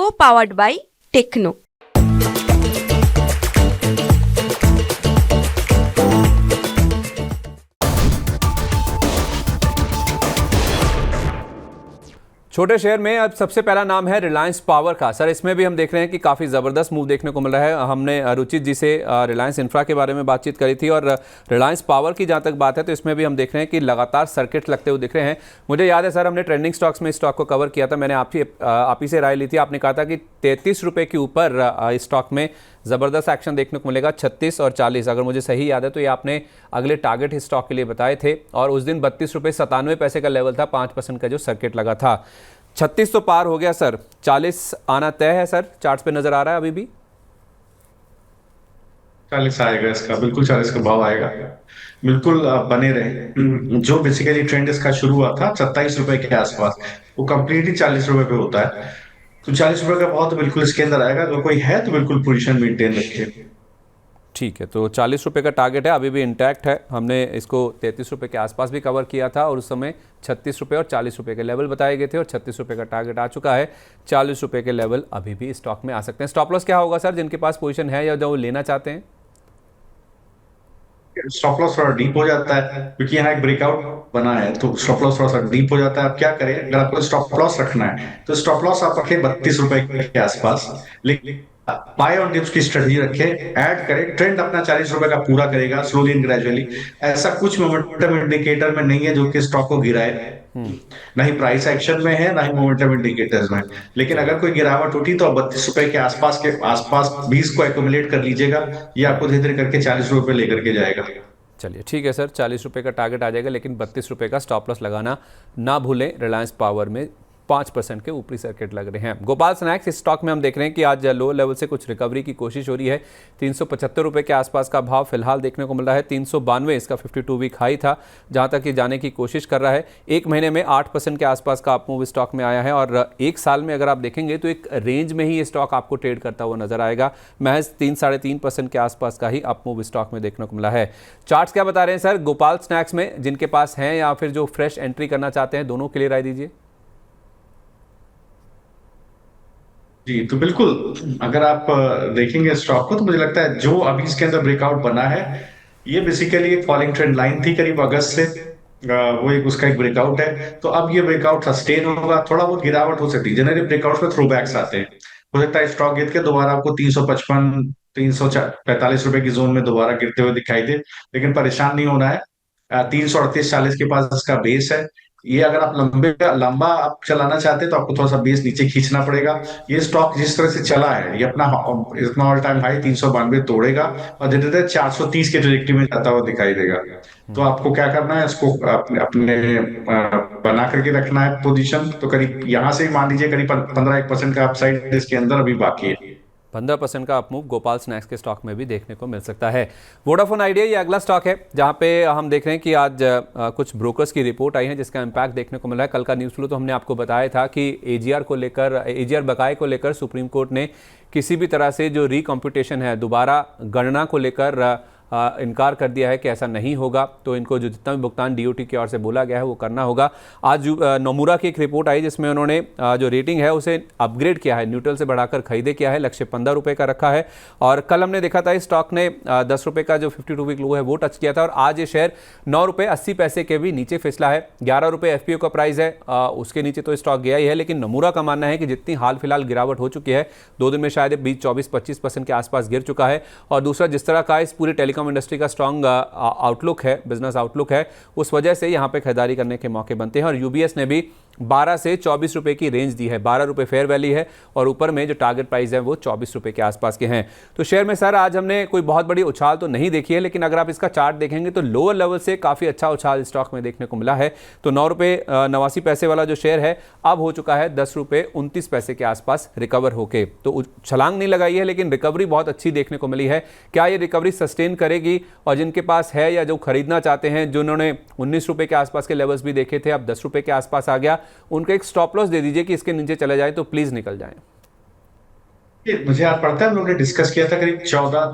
co-powered by Techno। छोटे share में अब सबसे पहला नाम है रिलायंस पावर का। सर इसमें भी हम देख रहे हैं कि काफ़ी ज़बरदस्त मूव देखने को मिल रहा है। हमने रुचित जी से रिलायंस इंफ्रा के बारे में बातचीत करी थी और रिलायंस पावर की जहाँ तक बात है तो इसमें भी हम देख रहे हैं कि लगातार सर्किट लगते हुए दिख रहे हैं। मुझे याद है सर, हमने ट्रेंडिंग स्टॉक्स में स्टॉक को कवर किया था। मैंने आप ही से राय ली थी। आपने कहा था कि 33 रुपये के ऊपर स्टॉक में ज़बरदस्त एक्शन देखने को मिलेगा। 36 और 40 अगर मुझे सही याद है तो ये आपने अगले टारगेट इस स्टॉक के लिए बताए थे और उस दिन 32 रुपये 97 पैसे का लेवल था। 5% का जो सर्किट लगा था। 36 तो पार हो गया सर, 40 आना तय है सर, चार्ट्स पे नजर आ रहा है अभी भी। 40 आएगा इसका, बिल्कुल 40 का भाव आएगा। बिल्कुल आप बने रहे। जो बेसिकली ट्रेंड इसका शुरू हुआ था 27 रुपए के आसपास, वो कंप्लीटली 40 रुपए पे होता है। तो 40 रुपए का भाव तो बिल्कुल इसके अंदर आएगा। अगर कोई है तो बिल्कुल पोजीशन मेंटेन रखिए। ठीक है, तो 40 रुपये का टारगेट है, अभी भी इंटैक्ट है। हमने इसको 33 रुपये के आसपास भी कवर किया था और उस समय 36 रुपये और 40 रुपये के लेवल बताए गए थे और 36 रुपये का टारगेट आ चुका है। 40 रुपये के लेवल अभी भी स्टॉक में आ सकते हैं। स्टॉप लॉस क्या होगा सर, जिनके पास पोजीशन है या जो लेना चाहते हैं? स्टॉप लॉस थोड़ा डीप हो जाता है क्योंकि यहाँ एक ब्रेकआउट बना है, तो स्टॉप लॉस थोड़ा सा डीप हो जाता है। आप क्या करें, अगर आपको स्टॉप लॉस रखना है तो स्टॉप लॉस आप रखें 32 रुपए के आसपास। लेकिन बाय ऑन डिप्स की स्ट्रेटजी रखें, ऐड करें। ट्रेंड अपना 40 रुपए का पूरा करेगा स्लोली एंड ग्रेजुअली। ऐसा कुछ मोमेंटम इंडिकेटर में नहीं है जो कि स्टॉक को गिराए। ना ही प्राइस एक्शन में है, ना ही मोमेंटम इंडिकेटर्स में। लेकिन अगर कोई गिरावट होती तो 32 रुपए के आसपास 20 को एक्यूमुलेट कर लीजिएगा। ये आपको धीरे धीरे करके 40 रुपए लेकर के जाएगा। चलिए ठीक है सर, 40 रुपये का टारगेट आ जाएगा, लेकिन 32 रुपये का स्टॉप लॉस लगाना ना भूलें। रिलायंस पावर में 5% के ऊपरी सर्किट लग रहे हैं। गोपाल स्नैक्स, इस स्टॉक में हम देख रहे हैं कि आज लो लेवल से कुछ रिकवरी की कोशिश हो रही है। 375 रुपये के आसपास का भाव फिलहाल देखने को मिल रहा है। 392 इसका 52 वीक हाई था, जहां तक ये जाने की कोशिश कर रहा है। एक महीने में 8% के आसपास का अपमूव स्टॉक में आया है और एक साल में अगर आप देखेंगे तो एक रेंज में ही ये स्टॉक आपको ट्रेड करता हुआ नजर आएगा। महज 3-3.5% के आसपास का ही अपमूव स्टॉक में देखने को मिला है। चार्ट्स क्या बता रहे हैं सर गोपाल स्नैक्स में, जिनके पास हैं या फिर जो फ्रेश एंट्री करना चाहते हैं, दोनों के लिए राय दीजिए। जी तो बिल्कुल, अगर आप देखेंगे स्टॉक को तो मुझे लगता है जो अभी इसके अंदर ब्रेकआउट बना है, ये बेसिकली एक फॉलिंग ट्रेंड लाइन थी करीब अगस्त से। वो एक उसका एक ब्रेकआउट है। तो अब ये ब्रेकआउट सस्टेन होगा, थोड़ा बहुत गिरावट हो सकती है। जनरली ब्रेकआउट में थ्रोबैक्स आते हैं। हो सकता है स्टॉक गिर के दोबारा आपको 355 345 रुपए की जोन में दोबारा गिरते हुए दिखाई दे, लेकिन परेशान नहीं होना है। 338-40 के पास इसका बेस है। ये अगर आप लंबा आप चलाना चाहते हैं तो आपको थोड़ा सा बेस नीचे खींचना पड़ेगा। ये स्टॉक जिस तरह से चला है, ये अपना ऑल टाइम हाई 392 तोड़ेगा और धीरे धीरे 430 के ट्रेजेक्टरी में जाता हुआ दिखाई देगा। तो आपको क्या करना है, इसको अपने बना करके रखना है पोजीशन। तो करीब यहां से मान लीजिए करीब 15-1% का अपसाइड इसके अंदर अभी बाकी है। 15% का अपमूव गोपाल स्नैक्स के स्टॉक में भी देखने को मिल सकता है। वोडाफोन आइडिया ये अगला स्टॉक है जहां पे हम देख रहे हैं कि आज कुछ ब्रोकर्स की रिपोर्ट आई है जिसका इम्पैक्ट देखने को मिला है। कल का न्यूज़ फ्लो तो हमने आपको बताया था कि एजीआर बकाये को लेकर सुप्रीम कोर्ट ने किसी भी तरह से जो रिकम्प्यूटेशन है, दोबारा गणना को लेकर इनकार कर दिया है कि ऐसा नहीं होगा। तो इनको जो जितना भी भुगतान डीओटी की ओर से बोला गया है वो करना होगा। आज नोमुरा की एक रिपोर्ट आई जिसमें उन्होंने जो रेटिंग है उसे अपग्रेड किया है, न्यूट्रल से बढ़ाकर खरीदे किया है। लक्ष्य 15 रुपये का रखा है और कल हमने देखा था इस स्टॉक ने 10 रुपये का जो 52 वीक लो है वो टच किया था और आज ये शेयर 9 रुपये 80 पैसे के भी नीचे फिसला है। 11 रुपये एफपीओ का प्राइस है, उसके नीचे तो स्टॉक गया ही है। लेकिन नोमुरा का मानना है कि जितनी हाल फिलहाल गिरावट हो चुकी है, 2 दिन में शायद 20-24-25% के आसपास गिर चुका है। और दूसरा, जिस तरह का इस पूरी टेलीकॉम इंडस्ट्री का स्ट्रॉन्ग आउटलुक है, बिजनेस आउटलुक है, उस वजह से यहां पे खरीदारी करने के मौके बनते हैं। और यूबीएस ने भी 12 से 24 रुपए की रेंज दी है। 12 रुपए फेयर वैल्यू है और ऊपर में जो टारगेट प्राइस है वो 24 रुपए के आसपास के हैं। तो शेयर में सर आज हमने कोई बहुत बड़ी उछाल तो नहीं देखी है, लेकिन अगर आप इसका चार्ट देखेंगे तो लोअर लेवल से काफी अच्छा उछाल स्टॉक में देखने को मिला है। तो 9 रुपए 89 पैसे वाला जो शेयर है अब हो चुका है 10 रुपए 29 पैसे के आसपास रिकवर होके। तो छलांग नहीं लगाई है, लेकिन रिकवरी बहुत अच्छी देखने को मिली है। क्या ये रिकवरी सस्टेन करेगी? और जिनके पास है या जो खरीदना चाहते हैं, जिन्होंने 19 रुपए के आसपास के लेवल्स भी देखे थे, अब 10 रुपए के आसपास आ गया, उनका एक स्टॉप लॉस दे दीजिए कि इसके नीचे चले जाए तो प्लीज निकल जाएं। मुझे याद पड़ता है हम लोगों ने डिस्कस किया था करीब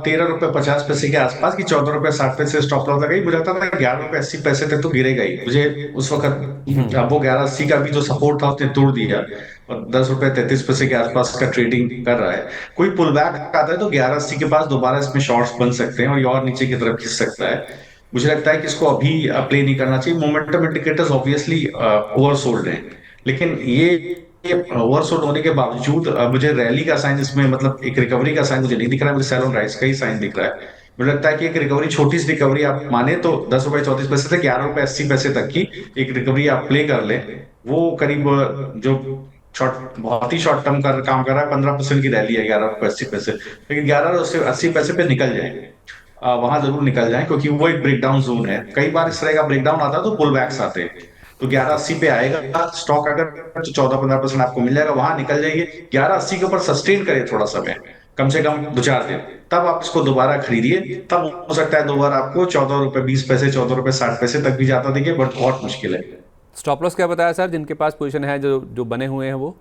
13 रुपए 50 पैसे के आसपास की 14 रुपए 60 पैसे स्टॉप लॉस लगाई। मुझे लगता था 11 रुपए 80 पैसे तक तो गिरेगा ही। मुझे उस वक्त अब वो 11.80 का भी जो सपोर्ट था उसने तोड़ दिया। और 10 रुपए 33 पैसे के आसपास का ट्रेडिंग कर रहा है। कोई पुल बैक आता है तो 1180 के पास दोबारा इसमें शॉर्ट्स बन सकते हैं और ये और नीचे की तरफ खिंच सकता है। मुझे लगता है कि इसको अभी प्ले नहीं करना चाहिए। मोमेंटम इंडिकेटर्स ऑब्वियसली ओवरसोल्ड हैं, लेकिन ये ओवरसोल्ड होने के बावजूद मुझे रैली का साइन इसमें, मतलब एक रिकवरी का साइन मुझे नहीं दिख रहा है। मुझे सेल ऑन राइज का ही साइन दिख रहा है। मुझे लगता है कि एक रिकवरी, छोटी सी रिकवरी आप माने तो 10 रुपए 34 पैसे से 11 रुपए 80 पैसे तक की एक रिकवरी आप प्ले कर लें। वो करीब जो शॉर्ट, बहुत ही शॉर्ट टर्म का काम कर रहा है, 15% की रैली है 11 रुपए 80 पैसे, लेकिन 11 से 80 पैसे पे निकल जाए, वहां जरूर निकल जाए, क्योंकि वो एक ब्रेकडाउन जोन है। कई बार इस तरह का ब्रेकडाउन आता है तो पुल बैक्स आते हैं। तो 1180 पे आएगा स्टॉक, अगर तो 14-15% आपको मिल जाएगा, वहां निकल जाइए। 1180 के ऊपर सस्टेन करे थोड़ा समय, कम से कम 2-4 दिन, तब आप इसको दोबारा खरीदिए। तब हो सकता है दोबारा आपको 14 रुपए 20 पैसे 14 रुपए 60 पैसे तक भी जाता दिखे, बट बहुत मुश्किल है। स्टॉप लॉस क्या बताया सर, जिनके पास पोजीशन है, जो जो बने हुए हैं वो?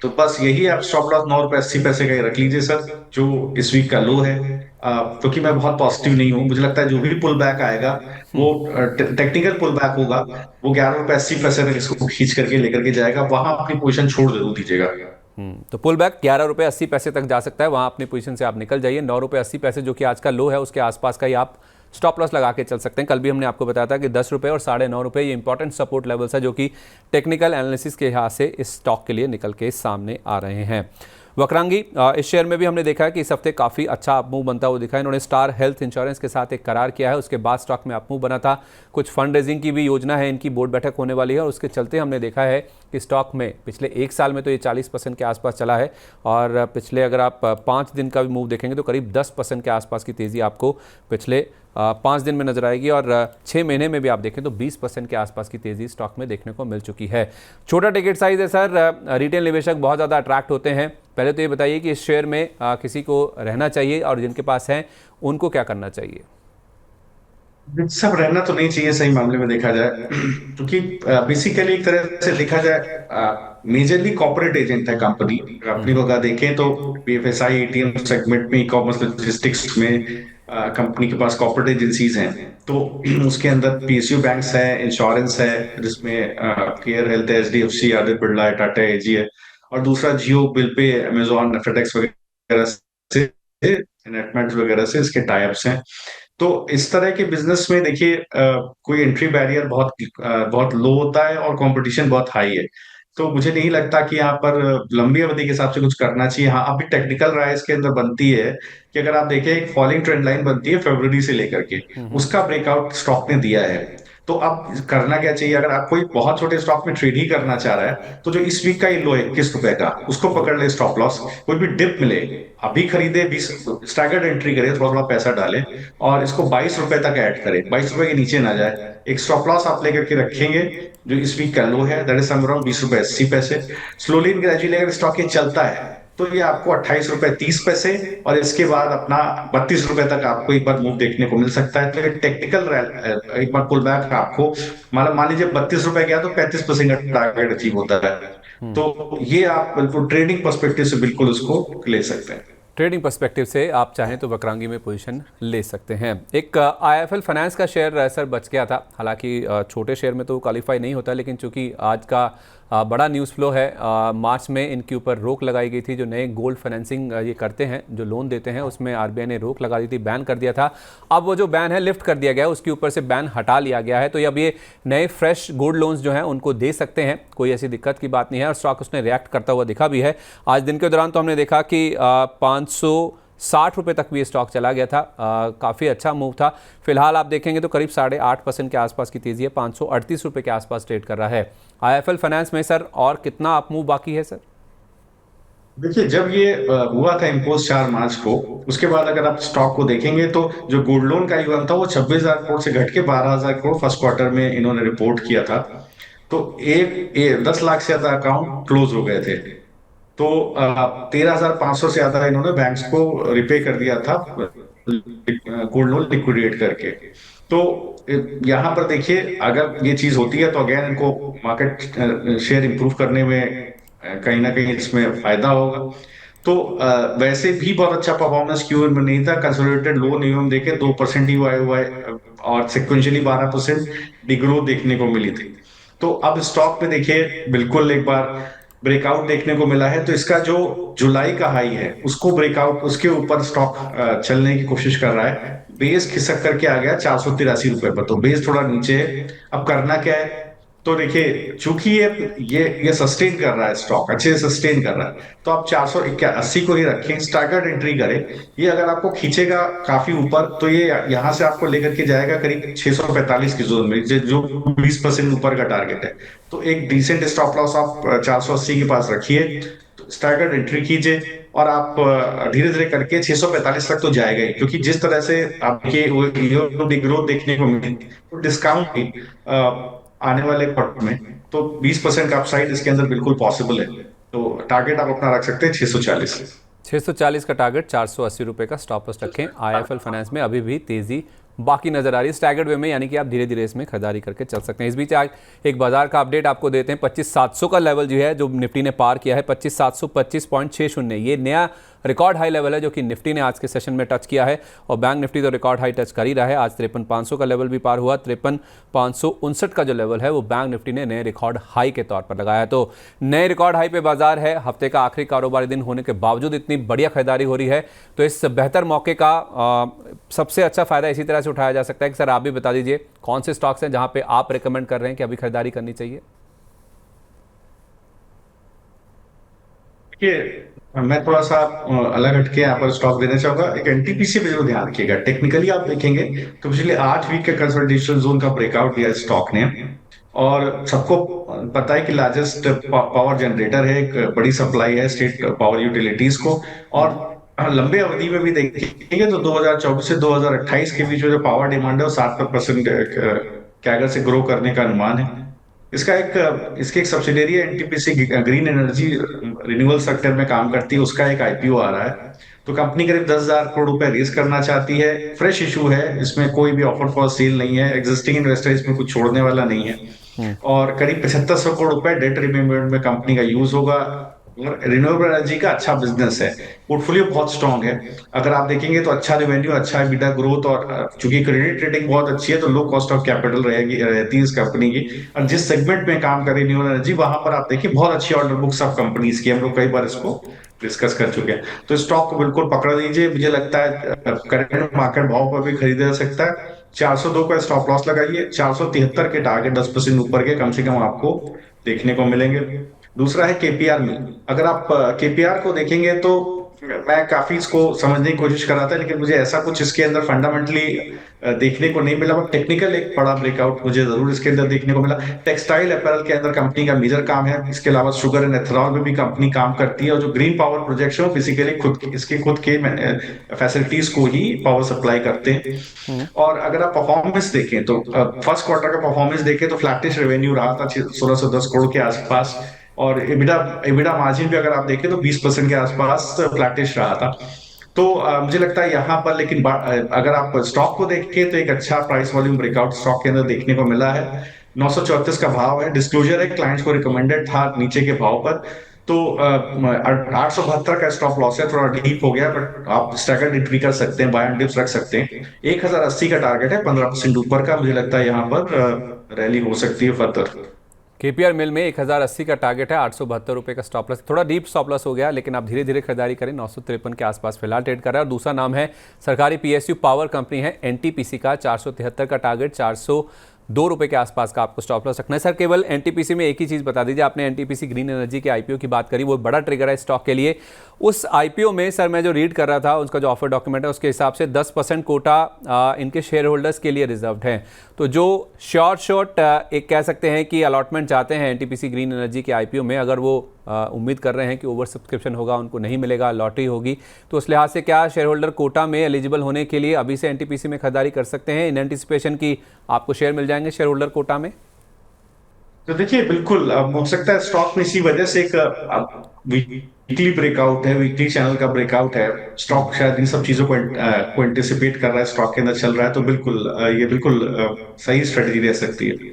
तो बस यही, आप स्टॉप लॉस 9 रुपए 80 पैसे का ही रख लीजिए सर, जो इस वीक का लो है। क्योंकि मैं बहुत पॉजिटिव नहीं हूँ। मुझे लगता है जो भी पुल बैक आएगा वो टेक्निकल पुल बैक होगा, वो 11 रुपए 80 पैसे तक इसको खींच करके लेकर के जाएगा। वहां अपनी पोजीशन छोड़ जरूर दीजिएगा। तो पुल बैक 11 रुपये 80 पैसे तक जा सकता है, वहां अपनी पोजीशन से आप निकल जाइए। 9 रुपये 80 पैसे जो कि आज का लो है, उसके आसपास का ही आप स्टॉप लॉस लगा के चल सकते हैं। कल भी हमने आपको बताया था कि 10 रुपये और 9.5 रुपये ये इंपॉर्टेंट सपोर्ट लेवल्स है, जो कि टेक्निकल एनालिसिस के लिहाज से इस स्टॉक के लिए निकल के सामने आ रहे हैं। वक्रांगी, इस शेयर में भी हमने देखा है कि इस हफ्ते काफ़ी अच्छा अपमूव बनता हुआ दिखा है। इन्होंने स्टार हेल्थ इंश्योरेंस के साथ एक करार किया है, उसके बाद स्टॉक में अपमूव बना था। कुछ फंड रेजिंग की भी योजना है, इनकी बोर्ड बैठक होने वाली है, और उसके चलते हमने देखा है कि स्टॉक में पिछले एक साल में तो ये 40% के आसपास चला है, और पिछले अगर आप 5 दिन का भी मूव देखेंगे तो करीब 10% के आसपास की तेज़ी आपको पिछले 5 दिन में नजर आएगी, और 6 महीने में भी आप देखें तो 20% के आसपास की तेज़ी स्टॉक में देखने को मिल चुकी है। छोटा टिकट साइज है सर, रिटेल निवेशक बहुत ज़्यादा अट्रैक्ट होते हैं। पहले तो ये बताइए कि इस शेयर में किसी को रहना चाहिए, और जिनके पास हैं उनको क्या करना चाहिए? सब रहना तो नहीं चाहिए सही मामले में देखा जाए, क्योंकि बेसिकली एक तरह से देखा जाए मेजरली कॉर्पोरेट एजेंट है कंपनी। कंपनी को अगर देखें तो बीएफएसआई एटीएम सेगमेंट में, ई कॉमर्स लॉजिस्टिक्स में कंपनी के पास कॉर्पोरेट एजेंसीज हैं। तो उसके अंदर पीएसयू बैंक्स है, इंश्योरेंस है, जिसमें केयर हेल्थ है, एचडीएफसी, आदित्य बिरला है, टाटा एजी है, और दूसरा जियो बिल पे, अमेजोन, फेडेक्स वगैरह से, नेटमेंट वगैरह से इसके टाइप्स हैं। तो इस तरह के बिजनेस में देखिए, कोई एंट्री बैरियर बहुत लो होता है और कंपटीशन बहुत हाई है। तो मुझे नहीं लगता कि यहाँ पर लंबी अवधि के हिसाब से कुछ करना चाहिए। हाँ, अभी टेक्निकल राय इसके अंदर बनती है कि अगर आप देखें, एक फॉलिंग ट्रेंड लाइन बनती है फरवरी से लेकर के, उसका ब्रेकआउट स्टॉक ने दिया है। तो अब करना क्या चाहिए, अगर आप कोई बहुत छोटे स्टॉक में ट्रेड ही करना चाह रहा है, तो जो इस वीक का ही लो है 21 रुपए का, उसको पकड़ ले स्टॉप लॉस। कोई भी डिप मिले अभी खरीदे, 20 स्टैगर्ड एंट्री करे, थोड़ा थोड़ा पैसा डाले, और इसको 22 रुपए तक ऐड करे, 22 रुपए के नीचे ना जाए। एक स्टॉप लॉस आप लेकर के रखेंगे, जो इस वीक का लो है, दैट इज समराउंड 20 रुपए 80 पैसे। स्लोली एंड ग्रेजुअली अगर स्टॉक ये चलता है तो ये आपको 28 रुपए 30 पैसे, और इसके बाद अपना 32 रुपए तक आपको एक बार मूव देखने को मिल सकता है। तो ये टेक्निकल एक बार पुल बैक आपको, मतलब मान लीजिए 32 रुपए गया तो 35% का टारगेट अचीव होता है। तो ये आप बिल्कुल ट्रेडिंग पर्सपेक्टिव से बिल्कुल उसको ले सकते हैं। ट्रेडिंग पर्सपेक्टिव से आप चाहें तो वक्रांगी में पोजीशन ले सकते हैं। एक आईएफएल फाइनेंस का शेयर सर बच गया था, हालांकि छोटे शेयर में तो क्वालिफाई नहीं होता, लेकिन चूंकि आज का बड़ा न्यूज़ फ्लो है, मार्च में इनके ऊपर रोक लगाई गई थी। जो नए गोल्ड फाइनेंसिंग ये करते हैं, जो लोन देते हैं, उसमें आरबीआई ने रोक लगा दी थी, बैन कर दिया था। अब वो जो बैन है लिफ्ट कर दिया गया है, उसके ऊपर से बैन हटा लिया गया है। तो अब ये नए फ्रेश गोल्ड लोन्स जो हैं उनको दे सकते हैं, कोई ऐसी दिक्कत की बात नहीं है। और स्टॉक उसने रिएक्ट करता हुआ दिखा भी है। आज दिन के दौरान तो हमने देखा कि 560 रुपये तक भी ये स्टॉक चला गया था, काफ़ी अच्छा मूव था। फिलहाल आप देखेंगे तो करीब 8.5% के आसपास की तेज़ी है, 538 रुपये के आसपास ट्रेड कर रहा है आईएफएल फाइनेंस में। सर और कितना अप मूव बाकी है सर? देखिए, जब ये हुआ था इम्पोज 4 मार्च को, उसके बाद अगर आप स्टॉक को देखेंगे तो जो गोल्ड लोन का ईवन था वो 26,000 करोड़ से घट के 12,000 करोड़ फर्स्ट क्वार्टर में इन्होंने रिपोर्ट किया था। तो 10 लाख से ज्यादा अकाउंट क्लोज हो गए थे। तो 13,500 से ज्यादा इन्होंने बैंक्स को रिपे कर दिया था, गोल्ड लोन लिक्विडेट करके। तो यहाँ पर देखिए, अगर ये चीज होती है तो अगेन इनको मार्केट शेयर इंप्रूव करने में कहीं ना कहीं इसमें फायदा होगा। तो वैसे भी बहुत अच्छा परफॉर्मेंस क्यू में नहीं था। कंसोलिडेटेड लो न्यूयम देखे 2% ही वाई और सिक्वेंशियली 12% डिग्रोथ देखने को मिली थी। तो अब स्टॉक पे देखिए बिल्कुल एक बार ब्रेकआउट देखने को मिला है, तो इसका जो जुलाई का हाई है उसको ब्रेकआउट, उसके ऊपर स्टॉक चलने की कोशिश कर रहा है। बेस खिसक करके आ गया 483 रुपए पर, तो बेस थोड़ा नीचे है। अब करना क्या है, तो देखिए चूंकि ये सस्टेन कर रहा है, स्टॉक अच्छे से सस्टेन कर रहा है, तो आप 480 को ही रखें, स्टैगर्ड एंट्री करें। ये अगर आपको खींचेगा काफी ऊपर तो ये यहाँ से आपको लेकर के जाएगा करीब 645 की जोन में, जो 20% ऊपर का टारगेट है। तो एक डिसेंट स्टॉप लॉस आप 480 के पास रखिए, स्टैगर्ड एंट्री कीजिए, और आप धीरे धीरे करके 645 तक तो जाएगा ही, क्योंकि जिस तरह से आपके ग्रोथ देखने को मिली, तो डिस्काउंट भी आने वाले क्वार्टर में, तो 20% का अपसाइड इसके अंदर बिल्कुल पॉसिबल है। तो टारगेट आप अपना रख सकते हैं 640। 640 का टारगेट, 480 रुपये का स्टॉप लॉस रखें। आईएफएल फाइनेंस में अभी भी तेजी बाकी नजर आ रही है स्टैगर्ड वे में, यानी कि आप धीरे धीरे इसमें खरीदारी करके चल सकते हैं। इस बीच आज एक बाजार का अपडेट आपको देते हैं। 25,700 का लेवल जो है, जो निफ्टी ने पार किया है, 25,725.60, ये नया रिकॉर्ड हाई लेवल है जो कि निफ्टी ने आज के सेशन में टच किया है। और बैंक निफ्टी तो रिकॉर्ड हाई टच कर ही रहा है, आज 53,500 का लेवल भी पार हुआ। 53,559 का जो लेवल है वो बैंक निफ्टी ने नए रिकॉर्ड हाई के तौर पर लगाया। तो नए रिकॉर्ड हाई पे बाजार है। हफ्ते का आखिरी कारोबारी दिन होने के बावजूद इतनी बढ़िया खरीदारी हो रही है, तो इस बेहतर मौके का सबसे अच्छा फायदा इसी तरह से उठाया जा सकता है कि सर आप भी बता दीजिए कौन से स्टॉक्स हैं जहां पे आप रेकमेंड कर रहे हैं कि अभी खरीदारी करनी चाहिए। देखिए मैं थोड़ा सा अलग हटके यहाँ पर स्टॉक देना चाहूंगा। एक एनटीपीसी पे जरूर ध्यान रखिएगा। टेक्निकली आप देखेंगे तो पिछले 8 वीक के कंसोलिडेशन जोन का ब्रेकआउट दिया स्टॉक ने, और सबको पता है कि लार्जेस्ट पावर जनरेटर है, एक बड़ी सप्लाई है स्टेट पावर यूटिलिटीज को। और लंबे अवधि में भी देखेंगे तो 2024 से 2028 के बीच में जो पावर डिमांड है वो 7% कैगर से ग्रो करने का अनुमान है। इसकी एक सब्सिडियरी है NTPC, green energy renewable sector में काम करती है, उसका एक आईपीओ आ रहा है। तो कंपनी करीब 10,000 करोड़ रुपए रेज करना चाहती है। फ्रेश इशू है, इसमें कोई भी ऑफर फॉर सेल नहीं है, एग्जिस्टिंग इन्वेस्टर इसमें कुछ छोड़ने वाला नहीं है। और करीब 7500 करोड़ रुपए डेट रिपेमेंट में कंपनी का यूज होगा। और रिन्यूएबल एनर्जी का अच्छा बिजनेस है, पोर्टफोलियो बहुत स्ट्रांग है। अगर आप देखेंगे तो अच्छा रेवेन्यू, अच्छा एबिटा ग्रोथ, और चूंकि क्रेडिट रेटिंग बहुत अच्छी है तो लो कॉस्ट ऑफ कैपिटल रहती है इस कंपनी की। और जिस सेगमेंट में काम कर रही रिन्यूएबल एनर्जी, वहां पर आप देखिए बहुत अच्छी ऑर्डर बुक्स ऑफ कंपनीज की, हम लोग कई बार इसको डिस्कस कर चुके हैं। तो स्टॉक को बिल्कुल पकड़ लीजिए, मुझे लगता है करंट मार्केट भाव पर भी खरीदा जा सकता है। 402 का स्टॉप लॉस लगाइए, 473 के टारगेट 10% ऊपर के कम से कम आपको देखने को मिलेंगे। दूसरा है केपीआर में। अगर आप केपीआर को देखेंगे तो मैं काफी इसको समझने की कोशिश कर रहा था, लेकिन मुझे ऐसा कुछ इसके अंदर फंडामेंटली देखने को नहीं मिला। बट टेक्निकल एक बड़ा ब्रेकआउट मुझे जरूर इसके अंदर देखने को मिला। टेक्सटाइल अपैरल के अंदर कंपनी का मेजर काम है। इसके अलावा शुगर एंड एथेनॉल में भी कंपनी काम करती है, और जो ग्रीन पावर प्रोजेक्ट है वो बेसिकली इसके खुद के फैसिलिटीज को ही पावर सप्लाई करते हैं। और अगर आप परफॉर्मेंस देखें तो फर्स्ट क्वार्टर का परफॉर्मेंस देखें तो फ्लैटिश रेवेन्यू रहा था 1610 करोड़ के आसपास, और एबिडा मार्जिन भी अगर आप देखें तो 20% के आसपास फ्लैटिश रहा था। तो मुझे लगता है यहाँ पर, लेकिन अगर आप स्टॉक को देखें तो एक अच्छा प्राइस वॉल्यूम ब्रेकआउट स्टॉक के अंदर देखने को मिला है। 934 का भाव है, डिस्क्लोजर है, क्लाइंट्स को रिकमेंडेड था नीचे के भाव पर। तो 872 का स्टॉप लॉस है, थोड़ा डीप हो गया, बट आप स्टैगर्ड एंट्री कर सकते हैं, बाय एंड डिप्स रख सकते हैं। 1080 का टारगेट है, 15% ऊपर का, मुझे लगता है यहाँ पर रैली हो सकती है फर्दर। केपीआर मिल में 1080 का टारगेट है, 872 रुपये का स्टॉप लॉस, थोड़ा डीप स्टॉप लॉस हो गया, लेकिन आप धीरे धीरे खरीदारी करें। 953 के आसपास फिलहाल ट्रेड कर रहा है। और दूसरा नाम है सरकारी पीएसयू पावर कंपनी है, एनटीपीसी का 473 का टारगेट, 402 रुपये के आसपास का आपको स्टॉप लॉस रखना है। सर केवल एनटीपीसी में एक ही चीज़ बता दीजिए, आपने एनटीपीसी ग्रीन एनर्जी के आईपीओ की बात करी, वो बड़ा ट्रिगर है स्टॉक के लिए। उस आईपीओ में सर मैं जो रीड कर रहा था, उसका जो ऑफर डॉक्यूमेंट है उसके हिसाब से 10% कोटा इनके शेयर होल्डर्स के लिए रिजर्व्ड है। तो जो शॉर्ट एक कह सकते हैं कि अलॉटमेंट चाहते हैं एनटीपीसी ग्रीन एनर्जी के आईपीओ में, अगर वो उम्मीद कर रहे हैं कि ओवर सब्सक्रिप्शन होगा, उनको नहीं मिलेगा, लॉटरी होगी, तो उस लिहाज से क्या शेयर होल्डर कोटा में एलिजिबल होने के लिए अभी से एनटीपीसी में खरीदारी कर सकते हैं इन एंटिसिपेशन की आपको शेयर मिल जाएंगे शेयर होल्डर कोटा में? तो देखिए बिल्कुल हो सकता है स्टॉक में इसी वजह से एक वीकली ब्रेकआउट है, वीकली चैनल का ब्रेकआउट है। स्टॉक शायद इन सब चीजों को एंटिसिपेट कर रहा है, स्टॉक के अंदर चल रहा है, तो बिल्कुल ये बिल्कुल सही स्ट्रेटजी रह सकती है।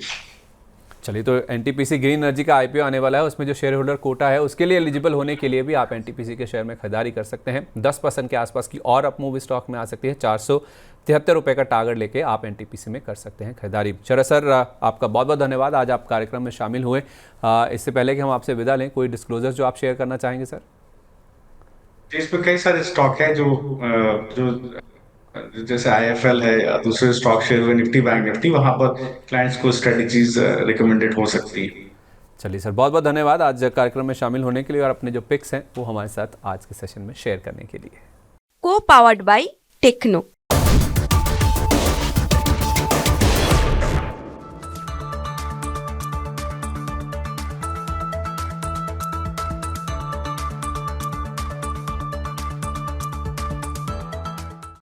चलिए, तो एनटीपीसी ग्रीन एनर्जी का आईपीओ आने वाला है, उसमें जो शेयर होल्डर कोटा है उसके लिए एलिजिबल होने के लिए भी आप एनटीपीसी के शेयर में खरीदारी कर सकते हैं। 10% के आसपास की और अप मूव स्टॉक में आ सकती है। 473 रुपये का टारगेट लेके आप एनटीपीसी में कर सकते हैं खरीदारी। शरद सर, आपका बहुत बहुत धन्यवाद, आज आप कार्यक्रम में शामिल हुए। इससे पहले कि हम आपसे विदा लें, कोई डिस्क्लोजर जो आप शेयर करना चाहेंगे सर? इसमें कई सारे स्टॉक है जो जैसे आईएफएल है या दूसरे स्टॉक शेयर हुए, निफ्टी बैंक निफ्टी, वहां पर क्लाइंट्स को स्ट्रेटेजीज रिकमेंडेड हो सकती है। चलिए सर, बहुत बहुत धन्यवाद आज कार्यक्रम में शामिल होने के लिए और अपने जो पिक्स हैं वो हमारे साथ आज के सेशन में शेयर करने के लिए। को पावर्ड बाय टेक्नो।